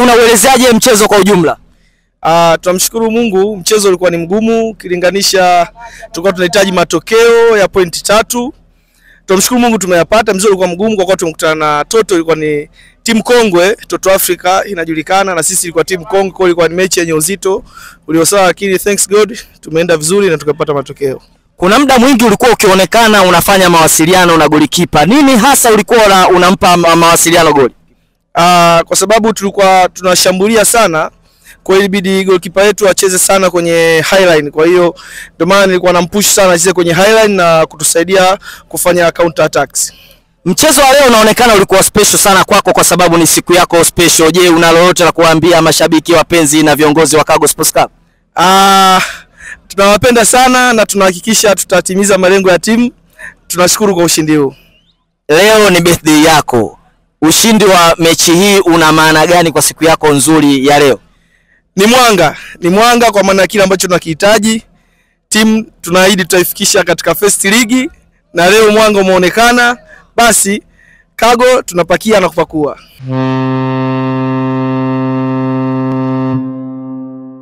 Unauelezaje mchezo kwa ujumla? Tunamshukuru Mungu, mchezo ulikuwa ni mgumu ukilinganisha, tulikuwa tunahitaji matokeo ya pointi 3. Tunamshukuru Mungu tumeyapata. Mchezo ulikuwa mgumu kwa kuwa tumekutana na Toto, ilikuwa ni timu kongwe, Toto Africa inajulikana, na sisi ilikuwa timu kongwe, kwa ilikuwa ni mechi yenye uzito uliosawa, lakini thanks God tumeenda vizuri na tukapata matokeo. Kuna muda mwingi ulikuwa ukionekana unafanya mawasiliano na golikipa. Nini hasa ulikuwa unampa mawasiliano goli? Kwa sababu tulikuwa tunashambulia sana, kwa hiyo ilibidi goalkeeper yetu acheze sana kwenye highline. Kwa hiyo ndio maana nilikuwa nampush sana acheze kwenye highline na kutusaidia kufanya counter attacks. Mchezo wa leo unaonekana ulikuwa special sana kwako kwa sababu ni siku yako special. Je, una lolote la kuambia mashabiki, wapenzi na viongozi wa Cargo Sports Club? Tunawapenda sana na tunahakikisha tutatimiza malengo ya timu. Tunashukuru kwa ushindi huu. Leo ni birthday yako. Ushindi wa mechi hii una maana gani kwa siku yako nzuri ya leo? Ni mwanga kwa maana kile ambacho tunakihitaji. Timu tunaahidi tutaifikisha katika first league, na leo mwanga umeonekana. Basi Cargo tunapakia na kupakua.